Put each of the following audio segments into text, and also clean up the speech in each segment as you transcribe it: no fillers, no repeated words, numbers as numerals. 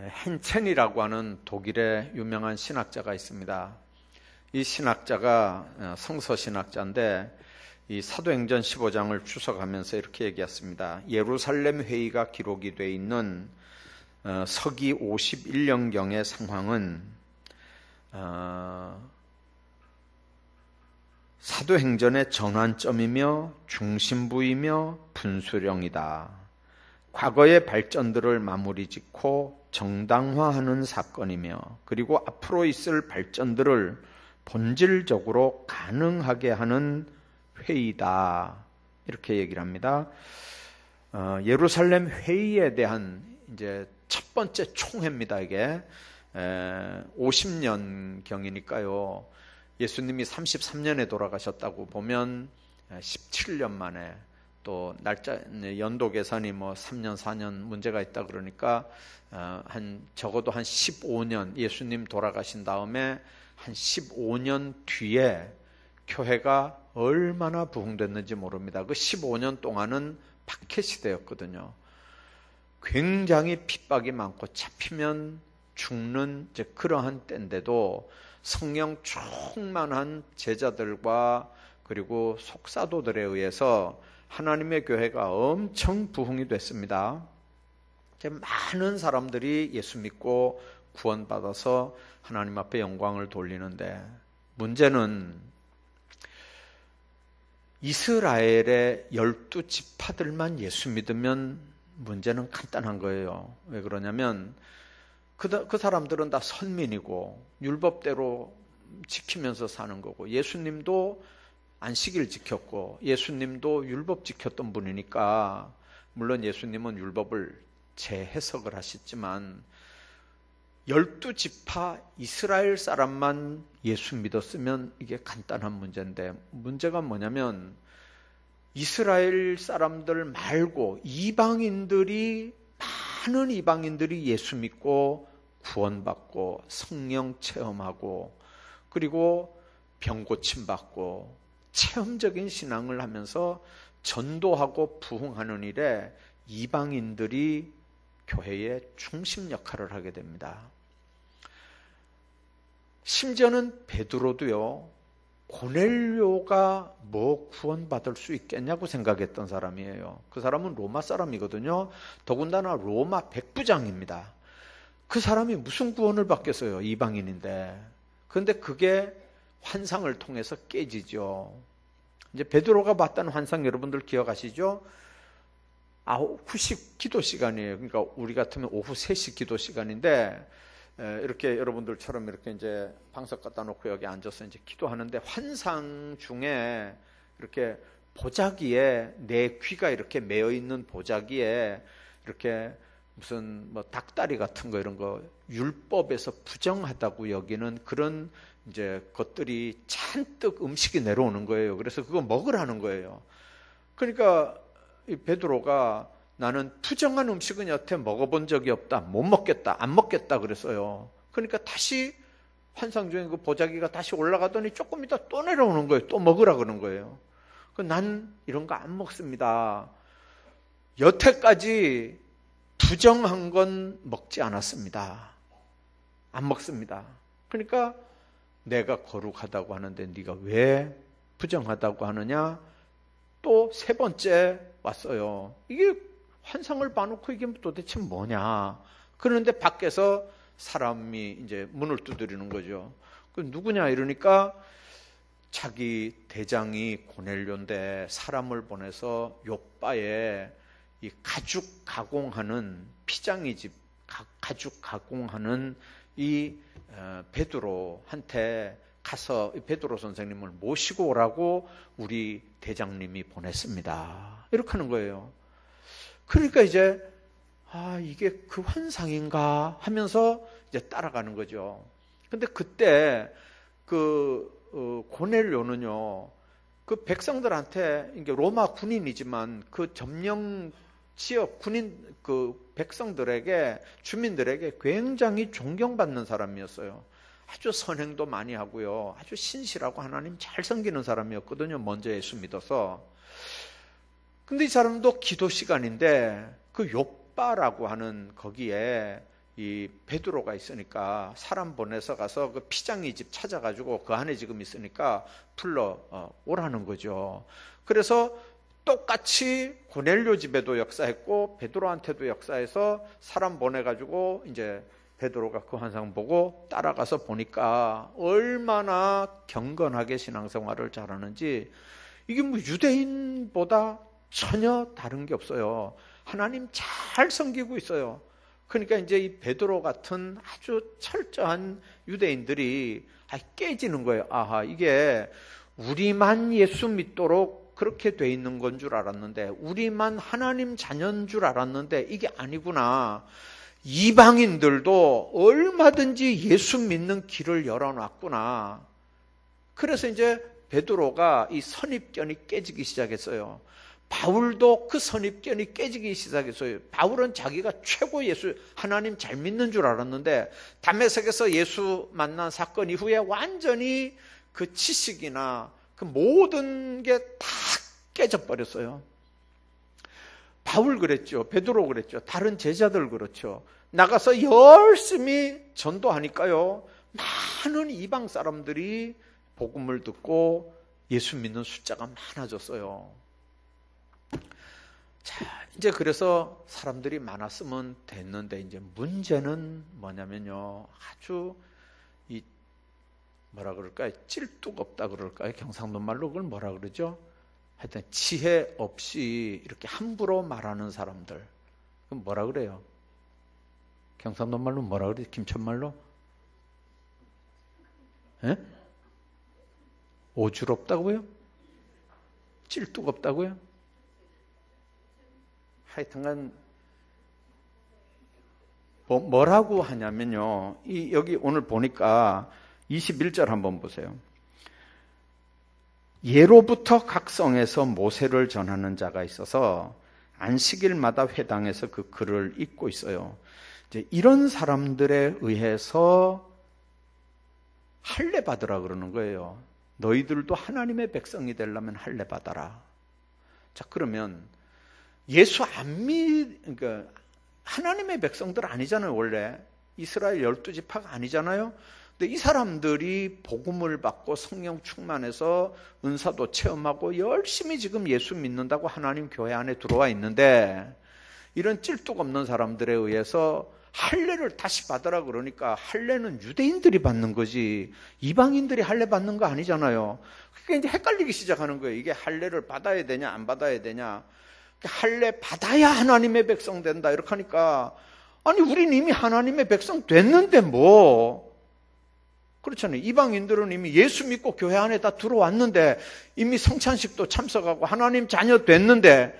헨첸이라고 하는 독일의 유명한 신학자가 있습니다. 이 신학자가 성서신학자인데 이 사도행전 15장을 추석하면서 이렇게 얘기했습니다. 예루살렘 회의가 기록이 되어 있는 서기 51년경의 상황은 사도행전의 전환점이며 중심부이며 분수령이다. 과거의 발전들을 마무리 짓고 정당화하는 사건이며 그리고 앞으로 있을 발전들을 본질적으로 가능하게 하는 회의다. 이렇게 얘기를 합니다. 예루살렘 회의에 대한 이제 첫 번째 총회입니다. 이게 50년경이니까요. 예수님이 33년에 돌아가셨다고 보면 17년 만에 또 날짜 연도 계산이 뭐 3년 4년 문제가 있다 그러니까 적어도 한 15년 예수님 돌아가신 다음에 한 15년 뒤에 교회가 얼마나 부흥됐는지 모릅니다. 그 15년 동안은 박해 시대였거든요. 굉장히 핍박이 많고 잡히면 죽는 이제 그러한 때인데도 성령 충만한 제자들과 그리고 속사도들에 의해서 하나님의 교회가 엄청 부흥이 됐습니다. 이제 많은 사람들이 예수 믿고 구원받아서 하나님 앞에 영광을 돌리는데 문제는 이스라엘의 12지파들만 예수 믿으면 문제는 간단한 거예요. 왜 그러냐면 그 사람들은 다 선민이고 율법대로 지키면서 사는 거고 예수님도 안식일 지켰고 예수님도 율법 지켰던 분이니까 물론 예수님은 율법을 재해석을 하셨지만 12지파 이스라엘 사람만 예수 믿었으면 이게 간단한 문제인데 문제가 뭐냐면 이스라엘 사람들 말고 많은 이방인들이 예수 믿고 구원받고 성령 체험하고 그리고 병 고침 받고 체험적인 신앙을 하면서 전도하고 부흥하는 일에 이방인들이 교회의 중심 역할을 하게 됩니다. 심지어는 베드로도요. 고넬료가 뭐 구원받을 수 있겠냐고 생각했던 사람이에요. 그 사람은 로마 사람이거든요. 더군다나 로마 백부장입니다. 그 사람이 무슨 구원을 받겠어요. 이방인인데. 그런데 그게 환상을 통해서 깨지죠. 이제 베드로가 봤다는 환상 여러분들 기억하시죠? 후식 기도 시간이에요. 그러니까 우리 같으면 오후 3시 기도 시간인데 이렇게 여러분들처럼 이렇게 이제 방석 갖다 놓고 여기 앉아서 이제 기도하는데 환상 중에 이렇게 보자기에 내 귀가 이렇게 매여 있는 보자기에 이렇게 무슨 뭐 닭다리 같은 거 이런 거 율법에서 부정하다고 여기는 그런 이제 것들이 잔뜩 음식이 내려오는 거예요. 그래서 그거 먹으라는 거예요. 그러니까 이 베드로가 나는 부정한 음식은 여태 먹어본 적이 없다. 못 먹겠다. 안 먹겠다 그랬어요. 그러니까 다시 환상 중에 그 보자기가 다시 올라가더니 조금 있다 또 내려오는 거예요. 또 먹으라 그러는 거예요. 난 이런 거 안 먹습니다. 여태까지 부정한 건 먹지 않았습니다. 안 먹습니다. 그러니까 내가 거룩하다고 하는데 네가 왜 부정하다고 하느냐? 또 3번째 왔어요. 이게 환상을 봐놓고 이게 도대체 뭐냐? 그런데 밖에서 사람이 이제 문을 두드리는 거죠. 그 누구냐 이러니까 자기 대장이 고넬료인데 사람을 보내서 욥바에 이 가죽 가공하는 피장이 집 가죽 가공하는 이 베드로한테 가서 베드로 선생님을 모시고 오라고 우리 대장님이 보냈습니다. 이렇게 하는 거예요. 그러니까 이제 이게 그 환상인가 하면서 이제 따라가는 거죠. 근데 그때 그 고넬료는요, 그 백성들한테 이게 로마 군인이지만 그 점령 지역 군인 그 백성들에게 주민들에게 굉장히 존경받는 사람이었어요. 아주 선행도 많이 하고요. 아주 신실하고 하나님 잘 섬기는 사람이었거든요. 먼저 예수 믿어서. 근데 이 사람도 기도 시간인데 그 욥바라고 하는 거기에 이 베드로가 있으니까 사람 보내서 가서 그 피장이 집 찾아가지고 그 안에 지금 있으니까 불러 오라는 거죠. 그래서 똑같이 고넬료 집에도 역사했고 베드로한테도 역사해서 사람 보내가지고 이제 베드로가 그 환상 보고 따라가서 보니까 얼마나 경건하게 신앙생활을 잘하는지, 이게 뭐 유대인보다 전혀 다른 게 없어요. 하나님 잘 섬기고 있어요. 그러니까 이제 이 베드로 같은 아주 철저한 유대인들이 깨지는 거예요. 아하, 이게 우리만 예수 믿도록 그렇게 돼 있는 건 줄 알았는데, 우리만 하나님 자녀인 줄 알았는데 이게 아니구나. 이방인들도 얼마든지 예수 믿는 길을 열어놨구나. 그래서 이제 베드로가 이 선입견이 깨지기 시작했어요. 바울도 그 선입견이 깨지기 시작했어요. 바울은 자기가 최고 예수, 하나님 잘 믿는 줄 알았는데 다메섹에서 예수 만난 사건 이후에 완전히 그 지식이나 그 모든 게 다 깨져버렸어요. 바울 그랬죠. 베드로 그랬죠. 다른 제자들 그렇죠. 나가서 열심히 전도하니까요, 많은 이방 사람들이 복음을 듣고 예수 믿는 숫자가 많아졌어요. 자, 이제 그래서 사람들이 많았으면 됐는데, 이제 문제는 뭐냐면요, 아주 이 뭐라 그럴까요? 찔뚝 없다 그럴까요? 경상도 말로 그걸 뭐라 그러죠? 하여튼 지혜 없이 이렇게 함부로 말하는 사람들, 그럼 뭐라 그래요? 경상도 말로 뭐라 그래요? 김천 말로? 예? 오주롭다고요? 찔뚝 없다고요? 하여튼간 뭐라고 하냐면요, 여기 오늘 보니까 21절 한번 보세요. 예로부터 각 성에서 모세를 전하는 자가 있어서 안식일마다 회당에서 그 글을 읽고 있어요. 이제 이런 사람들에 의해서 할례 받으라 그러는 거예요. 너희들도 하나님의 백성이 되려면 할례 받아라. 자, 그러면 예수 안 그러니까 하나님의 백성들 아니잖아요. 원래 이스라엘 12지파가 아니잖아요. 근데 이 사람들이 복음을 받고 성령 충만해서 은사도 체험하고 열심히 지금 예수 믿는다고 하나님 교회 안에 들어와 있는데, 이런 찔뚝 없는 사람들에 의해서 할례를 다시 받으라 그러니까 할례는 유대인들이 받는 거지 이방인들이 할례 받는 거 아니잖아요. 그러니까 이제 헷갈리기 시작하는 거예요. 이게 할례를 받아야 되냐 안 받아야 되냐. 할례 받아야 하나님의 백성 된다 이렇게 하니까, 아니 우린 이미 하나님의 백성 됐는데 뭐, 그렇잖아요. 이방인들은 이미 예수 믿고 교회 안에 다 들어왔는데, 이미 성찬식도 참석하고 하나님 자녀 됐는데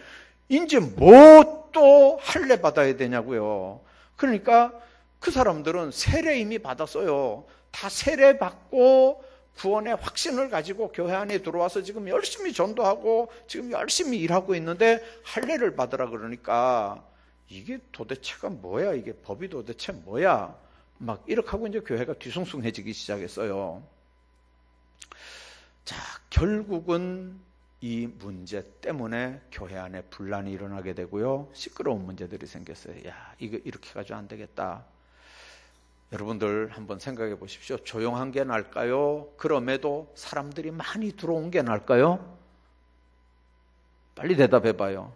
이제 뭐 또 할례 받아야 되냐고요. 그러니까 그 사람들은 세례 이미 받았어요. 다 세례 받고 구원의 확신을 가지고 교회 안에 들어와서 지금 열심히 전도하고 지금 열심히 일하고 있는데 할례를 받으라 그러니까 이게 도대체가 뭐야, 이게 법이 도대체 뭐야, 막 이렇게 하고 이제 교회가 뒤숭숭해지기 시작했어요. 자, 결국은 이 문제 때문에 교회 안에 분란이 일어나게 되고요, 시끄러운 문제들이 생겼어요. 야, 이거 이렇게 가지고 안 되겠다. 여러분들 한번 생각해 보십시오. 조용한 게 나을까요? 그럼에도 사람들이 많이 들어온 게 나을까요? 빨리 대답해 봐요.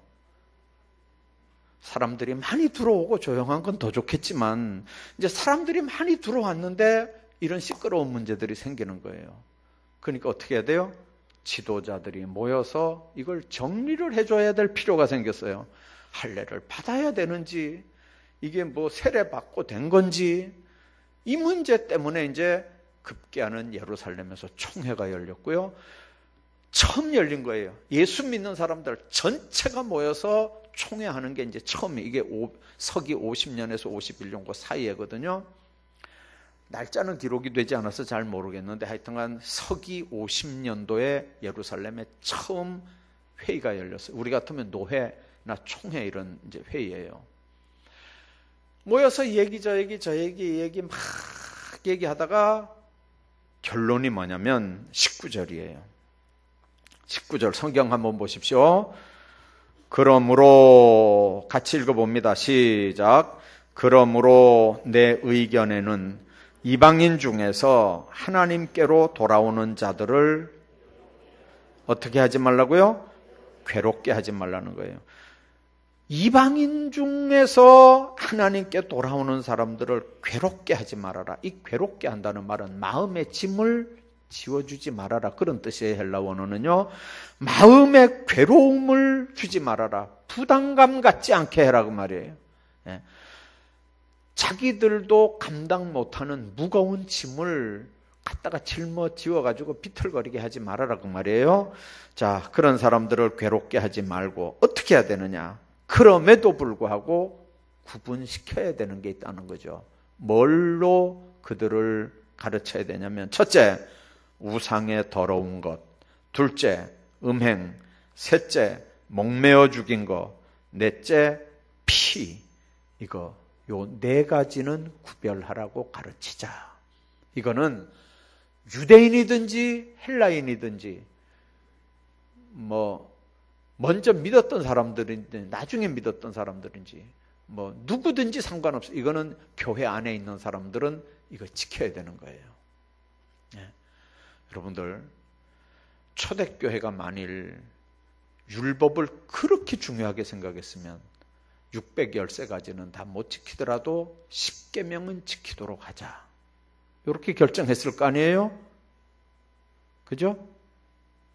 사람들이 많이 들어오고 조용한 건 더 좋겠지만, 이제 사람들이 많이 들어왔는데 이런 시끄러운 문제들이 생기는 거예요. 그러니까 어떻게 해야 돼요? 지도자들이 모여서 이걸 정리를 해줘야 될 필요가 생겼어요. 할례를 받아야 되는지, 이게 뭐 세례 받고 된 건지, 이 문제 때문에 이제 급기야는 예루살렘에서 총회가 열렸고요. 처음 열린 거예요. 예수 믿는 사람들 전체가 모여서 총회하는 게 이제 처음이에요. 이게 서기 50년에서 51년 그 사이에거든요. 날짜는 기록이 되지 않아서 잘 모르겠는데 하여튼간 서기 50년도에 예루살렘에 처음 회의가 열렸어요. 우리 같으면 노회나 총회 이런 이제 회의예요. 모여서 얘기 저 얘기 막 얘기하다가 결론이 뭐냐면 19절이에요. 19절 성경 한번 보십시오. 그러므로 같이 읽어봅니다. 시작. 그러므로 내 의견에는 이방인 중에서 하나님께로 돌아오는 자들을 어떻게 하지 말라고요? 괴롭게 하지 말라는 거예요. 이방인 중에서 하나님께 돌아오는 사람들을 괴롭게 하지 말아라. 이 괴롭게 한다는 말은 마음의 짐을 지워주지 말아라, 그런 뜻이에요. 헬라 원어는요. 마음의 괴로움을 주지 말아라. 부담감 갖지 않게 해라, 그 말이에요. 예. 자기들도 감당 못하는 무거운 짐을 갖다가 짊어지워가지고 비틀거리게 하지 말아라, 그 말이에요. 자, 그런 사람들을 괴롭게 하지 말고 어떻게 해야 되느냐? 그럼에도 불구하고 구분시켜야 되는 게 있다는 거죠. 뭘로 그들을 가르쳐야 되냐면, 첫째, 우상의 더러운 것, 둘째, 음행, 셋째, 목매어 죽인 것, 넷째, 피. 이거 요 네 가지는 구별하라고 가르치자. 이거는 유대인이든지 헬라인이든지 먼저 믿었던 사람들인지 나중에 믿었던 사람들인지 누구든지 상관없어요. 이거는 교회 안에 있는 사람들은 이거 지켜야 되는 거예요. 네. 여러분들, 초대교회가 만일 율법을 그렇게 중요하게 생각했으면 613가지는 다 못 지키더라도 10계명은 지키도록 하자, 이렇게 결정했을 거 아니에요? 그죠?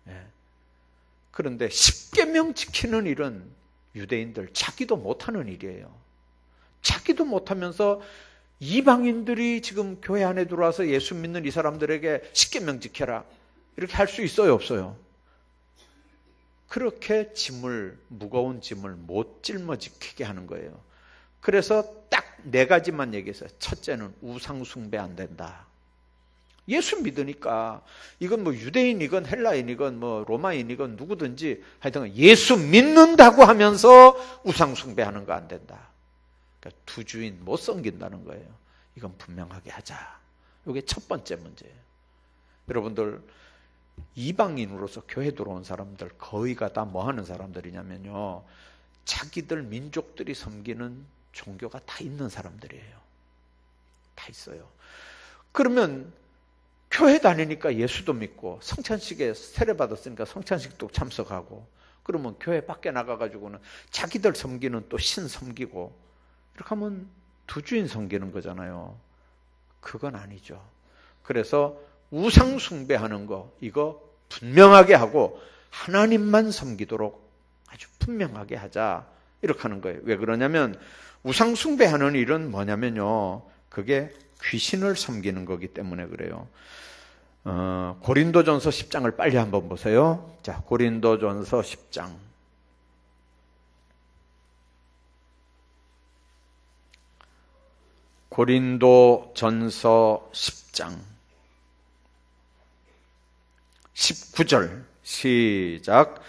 네. 그런데 10계명 지키는 일은 유대인들 자기도 못하는 일이에요. 자기도 못하면서 이방인들이 지금 교회 안에 들어와서 예수 믿는 이 사람들에게 10계명 지켜라, 이렇게 할 수 있어요, 없어요? 그렇게 무거운 짐을 못 짊어지게 하는 거예요. 그래서 딱 4가지만 얘기했어요. 첫째는 우상 숭배 안 된다. 예수 믿으니까 이건 유대인이건 헬라인이건 로마인이건 누구든지 하여튼 예수 믿는다고 하면서 우상 숭배하는 거 안 된다. 그러니까 두 주인 못 섬긴다는 거예요. 이건 분명하게 하자. 이게 첫 번째 문제예요. 여러분들, 이방인으로서 교회 들어온 사람들 거의가 다 뭐 하는 사람들이냐면요, 자기들 민족들이 섬기는 종교가 다 있는 사람들이에요. 다 있어요. 그러면 교회 다니니까 예수도 믿고 성찬식에 세례받았으니까 성찬식도 참석하고, 그러면 교회 밖에 나가가지고는 자기들 섬기는 또 신 섬기고, 이렇게 하면 두 주인 섬기는 거잖아요. 그건 아니죠. 그래서 우상 숭배하는 거, 이거 분명하게 하고 하나님만 섬기도록 아주 분명하게 하자, 이렇게 하는 거예요. 왜 그러냐면 우상 숭배하는 일은 뭐냐면요, 그게 귀신을 섬기는 거기 때문에 그래요. 고린도전서 10장을 빨리 한번 보세요. 자, 고린도전서 10장. 고린도전서 10장 19절 시작.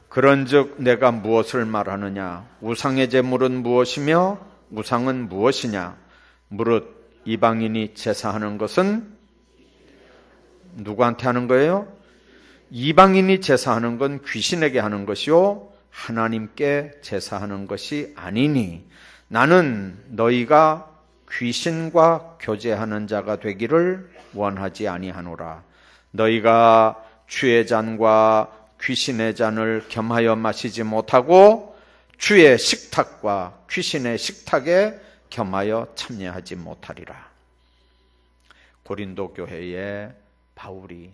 그런즉 내가 무엇을 말하느냐? 우상의 제물은 무엇이며 우상은 무엇이냐? 무릇 이방인이 제사하는 것은 누구한테 하는 거예요? 이방인이 제사하는 건 귀신에게 하는 것이요 하나님께 제사하는 것이 아니니 나는 너희가 귀신과 교제하는 자가 되기를 원하지 아니하노라. 너희가 주의 잔과 귀신의 잔을 겸하여 마시지 못하고 주의 식탁과 귀신의 식탁에 겸하여 참여하지 못하리라. 고린도 교회에 바울이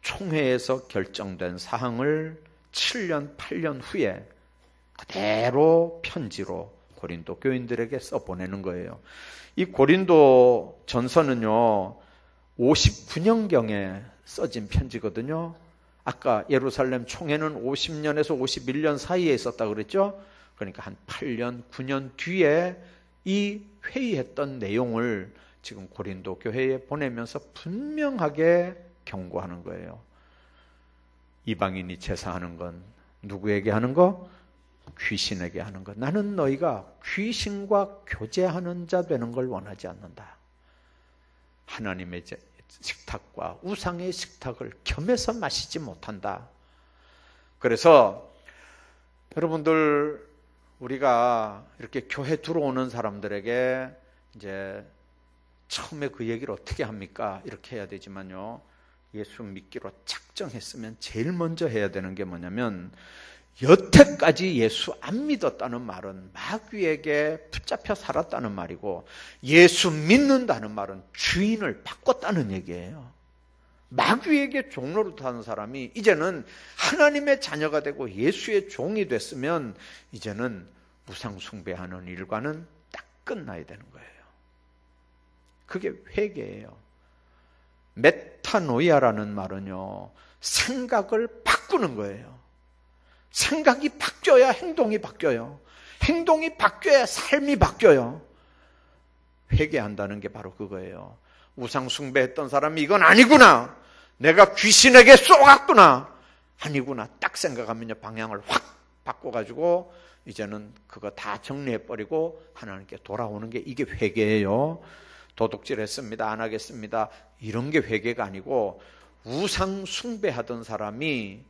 총회에서 결정된 사항을 7년, 8년 후에 그대로 편지로 고린도 교인들에게 써보내는 거예요. 이 고린도 전서는요, 59년경에 써진 편지거든요. 아까 예루살렘 총회는 50년에서 51년 사이에 있었다고 그랬죠? 그러니까 한 8년, 9년 뒤에 이 회의했던 내용을 지금 고린도 교회에 보내면서 분명하게 경고하는 거예요. 이방인이 제사하는 건 누구에게 하는 거? 귀신에게 하는 것. 나는 너희가 귀신과 교제하는 자 되는 걸 원하지 않는다. 하나님의 식탁과 우상의 식탁을 겸해서 마시지 못한다. 그래서 여러분들, 우리가 이렇게 교회 들어오는 사람들에게 이제 처음에 그 얘기를 어떻게 합니까? 이렇게 해야 되지만요. 예수 믿기로 작정했으면 제일 먼저 해야 되는 게 뭐냐면, 여태까지 예수 안 믿었다는 말은 마귀에게 붙잡혀 살았다는 말이고, 예수 믿는다는 말은 주인을 바꿨다는 얘기예요. 마귀에게 종로를 타는 사람이 이제는 하나님의 자녀가 되고 예수의 종이 됐으면 이제는 우상 숭배하는 일과는 딱 끝나야 되는 거예요. 그게 회개예요. 메타노이아라는 말은요, 생각을 바꾸는 거예요. 생각이 바뀌어야 행동이 바뀌어요. 행동이 바뀌어야 삶이 바뀌어요. 회개한다는 게 바로 그거예요. 우상 숭배했던 사람이 이건 아니구나, 내가 귀신에게 쏘갔구나, 아니구나 딱 생각하면요, 방향을 확 바꿔가지고 이제는 그거 다 정리해버리고 하나님께 돌아오는 게, 이게 회개예요. 도둑질 했습니다, 안 하겠습니다, 이런 게 회개가 아니고, 우상 숭배하던 사람이,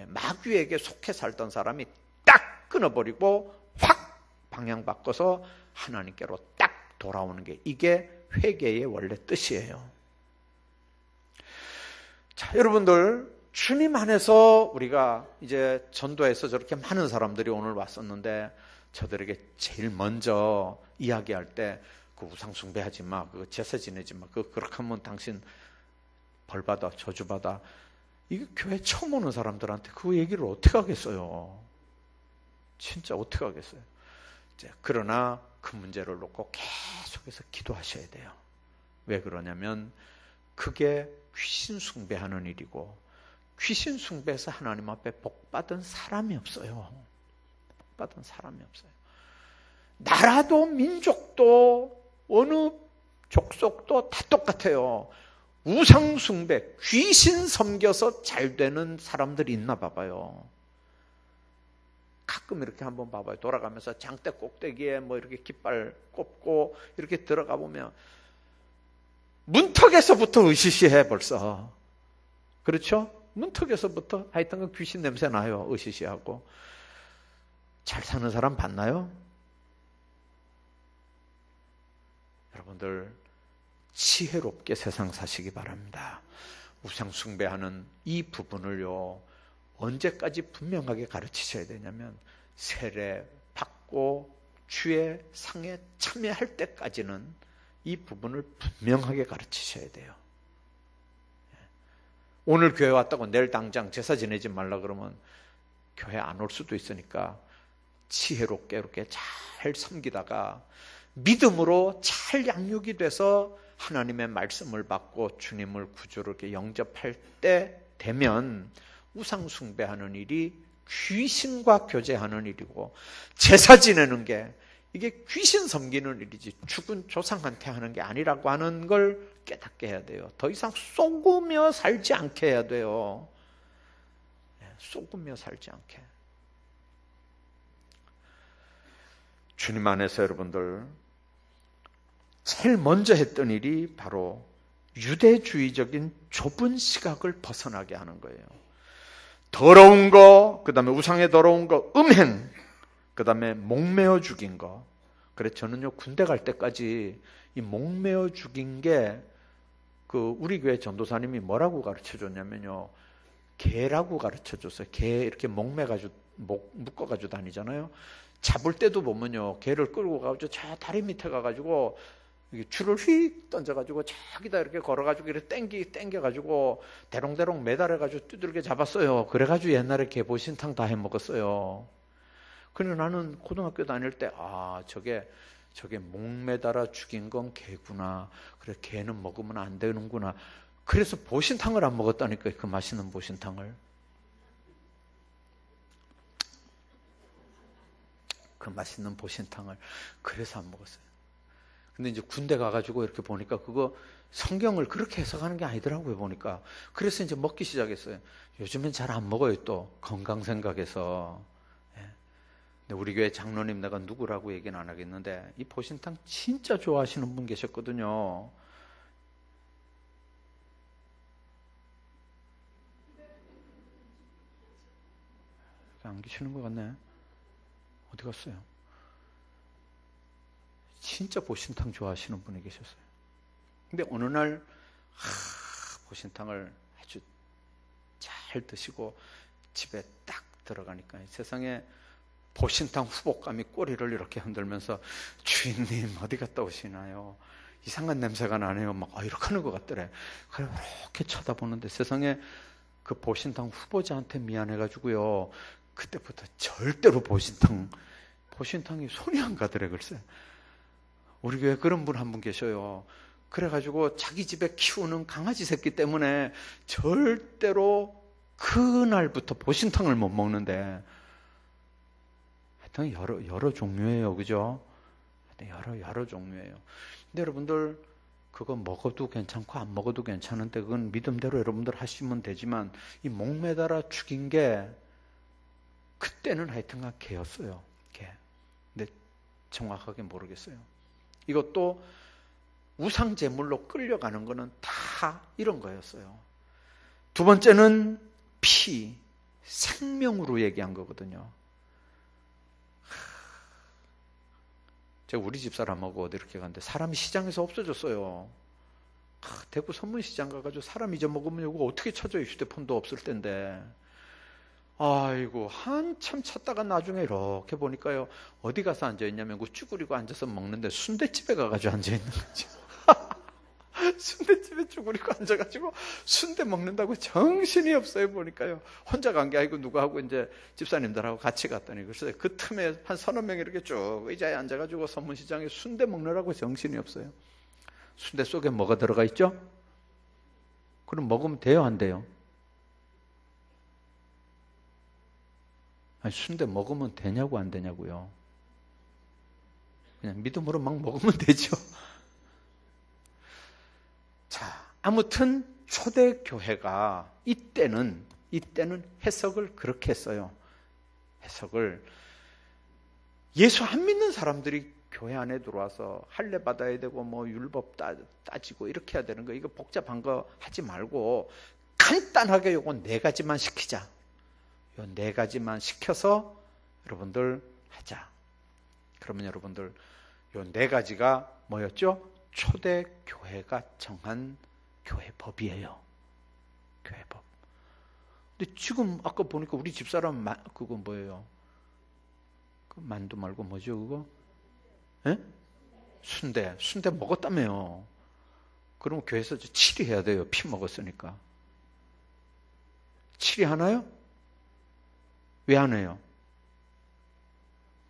마귀에게 속해 살던 사람이 딱 끊어버리고 확 방향 바꿔서 하나님께로 딱 돌아오는 게, 이게 회개의 원래 뜻이에요. 자, 여러분들, 주님 안에서 우리가 이제 전도해서 저렇게 많은 사람들이 오늘 왔었는데, 저들에게 제일 먼저 이야기할 때, 그 우상 숭배하지 마, 그 제사 지내지 마, 그렇게 하면 당신 벌받아, 저주받아, 이게 교회 처음 오는 사람들한테 그 얘기를 어떻게 하겠어요? 진짜 어떻게 하겠어요? 그러나 그 문제를 놓고 계속해서 기도하셔야 돼요. 왜 그러냐면, 그게 귀신 숭배하는 일이고, 귀신 숭배해서 하나님 앞에 복받은 사람이 없어요. 복받은 사람이 없어요. 나라도 민족도 어느 족속도 다 똑같아요. 우상 숭배, 귀신 섬겨서 잘 되는 사람들이 있나 봐봐요. 가끔 이렇게 한번 봐봐요. 돌아가면서 장대 꼭대기에 뭐 이렇게 깃발 꼽고 이렇게 들어가 보면 문턱에서부터 으시시해 벌써. 그렇죠? 문턱에서부터 하여튼 그 귀신 냄새 나요. 으시시하고. 잘 사는 사람 봤나요? 여러분들, 지혜롭게 세상 사시기 바랍니다. 우상 숭배하는 이 부분을요, 언제까지 분명하게 가르치셔야 되냐면, 세례 받고 주의 상에 참여할 때까지는 이 부분을 분명하게 가르치셔야 돼요. 오늘 교회 왔다고 내일 당장 제사 지내지 말라 그러면 교회 안 올 수도 있으니까 지혜롭게 이렇게 잘 섬기다가 믿음으로 잘 양육이 돼서 하나님의 말씀을 받고 주님을 구주로 이렇게 영접할 때 되면, 우상 숭배하는 일이 귀신과 교제하는 일이고, 제사 지내는 게 이게 귀신 섬기는 일이지 죽은 조상한테 하는 게 아니라고 하는 걸 깨닫게 해야 돼요. 더 이상 속으며 살지 않게 해야 돼요. 속으며 살지 않게. 주님 안에서 여러분들, 제일 먼저 했던 일이 바로 유대주의적인 좁은 시각을 벗어나게 하는 거예요. 더러운 거, 그 다음에 우상에 더러운 거, 음행, 그 다음에 목매어 죽인 거. 그래, 저는요, 군대 갈 때까지 이 목매어 죽인 게, 우리 교회 전도사님이 뭐라고 가르쳐 줬냐면요, 개라고 가르쳐 줬어요. 개 이렇게 목매가지고, 묶어가지고 다니잖아요. 잡을 때도 보면요, 개를 끌고 가가지고 저 다리 밑에 가가지고 줄을 휙 던져가지고 저기다 이렇게 걸어가지고 이렇게 땡겨가지고 대롱대롱 매달아가지고 두들겨 잡았어요. 그래가지고 옛날에 개보신탕 다 해먹었어요. 그래서 나는 고등학교 다닐 때, 저게 목 매달아 죽인 건 개구나. 그래, 개는 먹으면 안 되는구나. 그래서 보신탕을 안 먹었다니까요. 그 맛있는 보신탕을. 그 맛있는 보신탕을. 그래서 안 먹었어요. 근데 이제 군대 가가지고 이렇게 보니까 그거 성경을 그렇게 해석하는 게 아니더라고요, 보니까. 그래서 이제 먹기 시작했어요. 요즘엔 잘 안 먹어요, 또. 건강 생각해서. 근데 우리 교회 장로님, 내가 누구라고 얘기는 안 하겠는데, 이 보신탕 진짜 좋아하시는 분 계셨거든요. 안 계시는 것 같네. 어디 갔어요? 진짜 보신탕 좋아하시는 분이 계셨어요. 근데 어느 날 보신탕을 아주 잘 드시고 집에 딱 들어가니까 세상에 보신탕 후보감이 꼬리를 이렇게 흔들면서 주인님 어디 갔다 오시나요? 이상한 냄새가 나네요. 막 이렇게 하는 것 같더래. 그래 이렇게 쳐다보는데 세상에 그 보신탕 후보자한테 미안해가지고요. 그때부터 절대로 보신탕이 손이 안 가더래. 글쎄. 우리 교회 그런 분 한 분 계셔요. 그래가지고 자기 집에 키우는 강아지 새끼 때문에 절대로 그날부터 보신탕을 못 먹는데 하여튼 여러 종류예요. 그죠? 여러 종류예요. 근데 여러분들 그거 먹어도 괜찮고 안 먹어도 괜찮은데 그건 믿음대로 여러분들 하시면 되지만 이 목매달아 죽인 게 그때는 하여튼간 개였어요. 개. 근데 정확하게 모르겠어요. 이것도 우상 제물로 끌려가는 거는 다 이런 거였어요. 두 번째는 피, 생명으로 얘기한 거거든요. 제가 우리 집사람하고 어디 이렇게 갔는데 사람이 시장에서 없어졌어요. 대구 선문시장 가가지고 사람 잊어먹으면 이거 어떻게 찾아요? 휴대폰도 없을 텐데. 아이고 한참 찾다가 나중에 이렇게 보니까요. 어디 가서 앉아있냐면 그 쭈그리고 앉아서 먹는데 순대집에 가가지고 앉아있는 거죠. 순대집에 쭈그리고 앉아가지고 순대 먹는다고 정신이 없어요. 보니까요. 혼자 간 게 아니고 누구하고 이제 집사님들하고 같이 갔더니 글쎄 그 틈에 한 서너 명이 이렇게 쭉 의자에 앉아가지고 선문시장에 순대 먹느라고 정신이 없어요. 순대 속에 뭐가 들어가 있죠? 그럼 먹으면 돼요? 안 돼요? 아니, 순대 먹으면 되냐고 안 되냐고요. 그냥 믿음으로 막 먹으면 되죠. 자, 아무튼 초대교회가 이때는 해석을 그렇게 했어요. 해석을 예수 안 믿는 사람들이 교회 안에 들어와서 할례 받아야 되고 뭐 율법 따지고 이렇게 해야 되는 거 이거 복잡한 거 하지 말고 간단하게 요거 4가지만 시키자. 요 4가지만 시켜서 여러분들 하자. 그러면 여러분들 요 4가지가 뭐였죠? 초대교회가 정한 교회법이에요. 교회법. 근데 지금 아까 보니까 우리 집사람 그거 뭐예요? 그 만두 말고 뭐죠 그거? 예? 순대 먹었다며요. 그럼 교회에서 치리해야 돼요. 피 먹었으니까. 치리하나요? 왜 안 해요?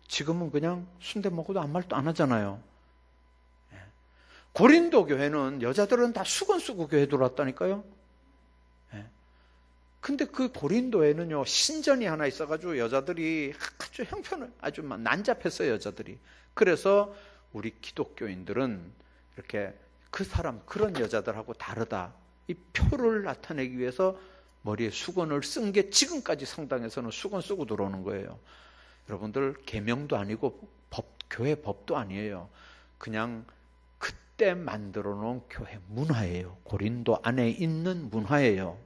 지금은 그냥 순대 먹어도 아무 말도 안 하잖아요. 고린도 교회는 여자들은 다 수건 쓰고 교회 들어왔다니까요. 근데 그 고린도에는요 신전이 하나 있어가지고 여자들이 아주 형편을 아주 난잡했어요. 여자들이. 그래서 우리 기독교인들은 이렇게 그 사람 그런 여자들하고 다르다 이 표를 나타내기 위해서 머리에 수건을 쓴 게 지금까지 성당에서는 수건 쓰고 들어오는 거예요. 여러분들 계명도 아니고 교회 법도 아니에요. 그냥 그때 만들어 놓은 교회 문화예요. 고린도 안에 있는 문화예요.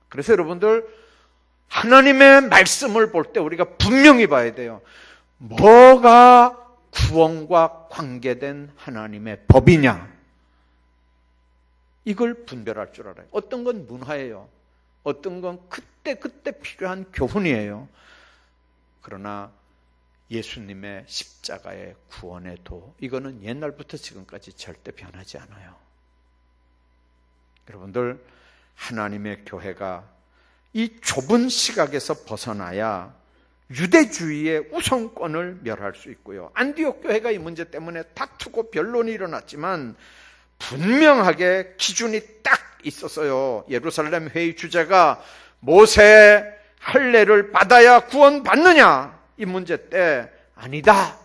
그래서 여러분들 하나님의 말씀을 볼 때 우리가 분명히 봐야 돼요. 뭐가 구원과 관계된 하나님의 법이냐? 이걸 분별할 줄 알아요. 어떤 건 문화예요. 어떤 건 그때 필요한 교훈이에요. 그러나 예수님의 십자가의 구원의 도, 이거는 옛날부터 지금까지 절대 변하지 않아요. 여러분들 하나님의 교회가 이 좁은 시각에서 벗어나야 유대주의의 우선권을 멸할 수 있고요. 안디옥 교회가 이 문제 때문에 다투고 변론이 일어났지만 분명하게 기준이 딱 있었어요. 예루살렘 회의 주제가 모세 할례를 받아야 구원받느냐 이 문제 때 아니다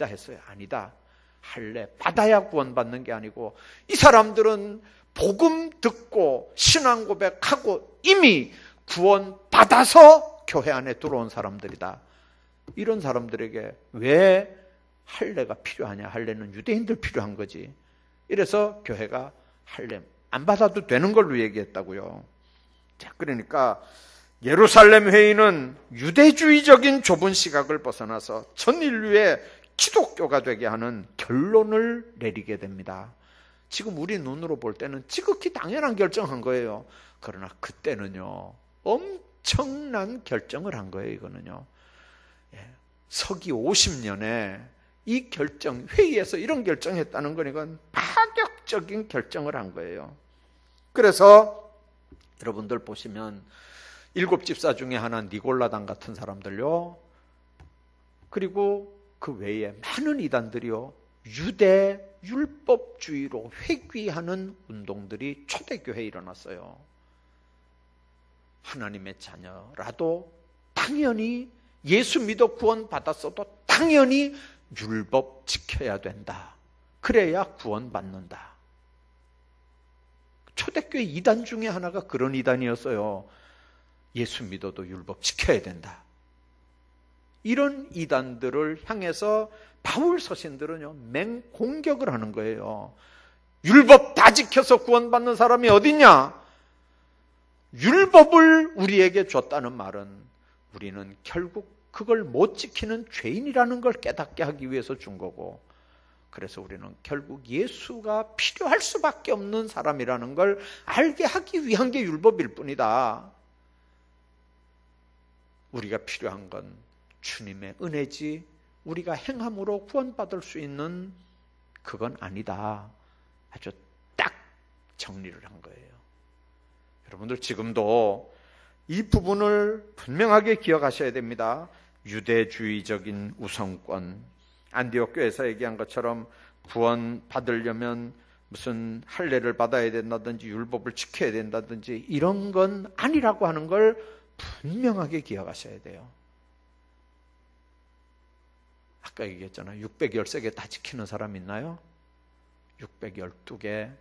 했어요. 아니다. 할례 받아야 구원받는 게 아니고 이 사람들은 복음 듣고 신앙 고백하고 이미 구원받아서 교회 안에 들어온 사람들이다. 이런 사람들에게 왜 할례가 필요하냐? 할례는 유대인들 필요한 거지. 이래서 교회가 할례 안 받아도 되는 걸로 얘기했다고요. 자, 그러니까 예루살렘 회의는 유대주의적인 좁은 시각을 벗어나서 전 인류의 기독교가 되게 하는 결론을 내리게 됩니다. 지금 우리 눈으로 볼 때는 지극히 당연한 결정한 거예요. 그러나 그때는요, 엄청난 결정을 한 거예요. 이거는요. 서기 50년에 이 결정, 회의에서 이런 결정했다는 건 이건 파격적인 결정을 한 거예요. 그래서 여러분들 보시면 7집사 중에 하나 니골라당 같은 사람들요, 그리고 그 외에 많은 이단들이요, 유대 율법주의로 회귀하는 운동들이 초대교회에 일어났어요. 하나님의 자녀라도 당연히 예수 믿어 구원받았어도 당연히 율법 지켜야 된다. 그래야 구원받는다. 초대교회 이단 중에 하나가 그런 이단이었어요. 예수 믿어도 율법 지켜야 된다. 이런 이단들을 향해서 바울 서신들은요, 맹공격을 하는 거예요. 율법 다 지켜서 구원받는 사람이 어딨냐? 율법을 우리에게 줬다는 말은 우리는 결국 그걸 못 지키는 죄인이라는 걸 깨닫게 하기 위해서 준 거고, 그래서 우리는 결국 예수가 필요할 수밖에 없는 사람이라는 걸 알게 하기 위한 게 율법일 뿐이다. 우리가 필요한 건 주님의 은혜지 우리가 행함으로 구원받을 수 있는 그건 아니다. 아주 딱 정리를 한 거예요. 여러분들 지금도 이 부분을 분명하게 기억하셔야 됩니다. 유대주의적인 우선권, 안디옥 교회에서 얘기한 것처럼 구원 받으려면 무슨 할례를 받아야 된다든지 율법을 지켜야 된다든지 이런 건 아니라고 하는 걸 분명하게 기억하셔야 돼요. 아까 얘기했잖아요. 613개 다 지키는 사람 있나요? 612개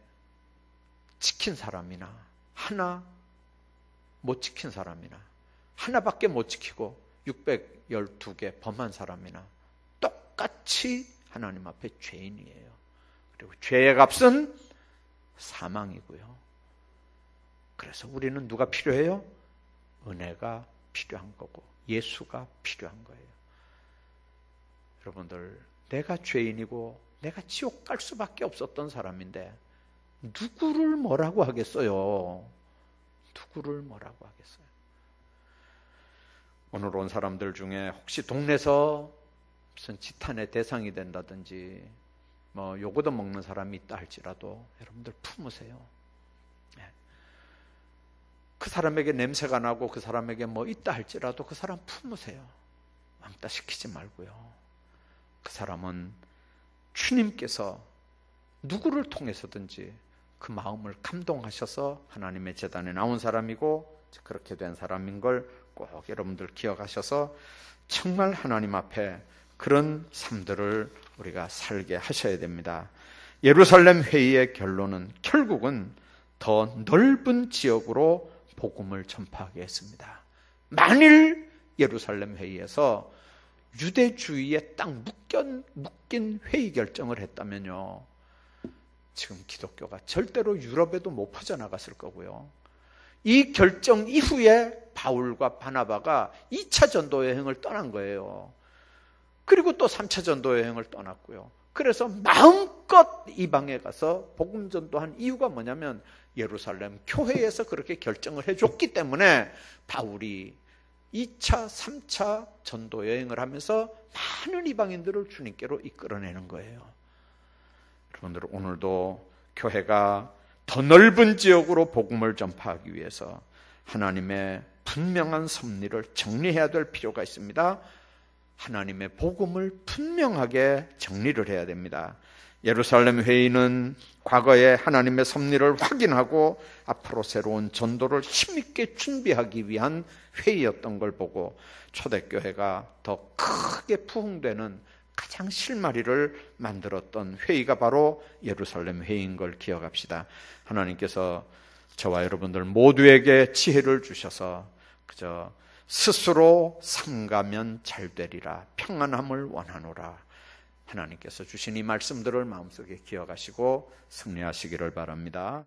지킨 사람이나 하나 못 지킨 사람이나 하나밖에 못 지키고 612개 범한 사람이나 똑같이 하나님 앞에 죄인이에요. 그리고 죄의 값은 사망이고요. 그래서 우리는 누가 필요해요? 은혜가 필요한 거고 예수가 필요한 거예요. 여러분들, 내가 죄인이고 내가 지옥 갈 수밖에 없었던 사람인데 누구를 뭐라고 하겠어요? 누구를 뭐라고 하겠어요? 오늘 온 사람들 중에 혹시 동네에서 무슨 지탄의 대상이 된다든지 뭐 요거도 먹는 사람이 있다 할지라도 여러분들 품으세요. 그 사람에게 냄새가 나고 그 사람에게 뭐 있다 할지라도 그 사람 품으세요. 왕따 시키지 말고요. 그 사람은 주님께서 누구를 통해서든지 그 마음을 감동하셔서 하나님의 제단에 나온 사람이고 그렇게 된 사람인 걸 꼭 여러분들 기억하셔서 정말 하나님 앞에 그런 삶들을 우리가 살게 하셔야 됩니다. 예루살렘 회의의 결론은 결국은 더 넓은 지역으로 복음을 전파하게 했습니다. 만일 예루살렘 회의에서 유대주의에 딱 묶인 회의 결정을 했다면요, 지금 기독교가 절대로 유럽에도 못 퍼져나갔을 거고요. 이 결정 이후에 바울과 바나바가 2차 전도 여행을 떠난 거예요. 그리고 또 3차 전도 여행을 떠났고요. 그래서 마음껏 이방에 가서 복음 전도한 이유가 뭐냐면 예루살렘 교회에서 그렇게 결정을 해줬기 때문에 바울이 2차, 3차 전도 여행을 하면서 많은 이방인들을 주님께로 이끌어내는 거예요. 여러분들, 오늘도 교회가 더 넓은 지역으로 복음을 전파하기 위해서 하나님의 분명한 섭리를 정리해야 될 필요가 있습니다. 하나님의 복음을 분명하게 정리를 해야 됩니다. 예루살렘 회의는 과거에 하나님의 섭리를 확인하고 앞으로 새로운 전도를 힘있게 준비하기 위한 회의였던 걸 보고 초대교회가 더 크게 부흥되는 가장 실마리를 만들었던 회의가 바로 예루살렘 회의인 걸 기억합시다. 하나님께서 저와 여러분들 모두에게 지혜를 주셔서 그저 스스로 삼가면 잘 되리라, 평안함을 원하노라. 하나님께서 주신 이 말씀들을 마음속에 기억하시고 승리하시기를 바랍니다.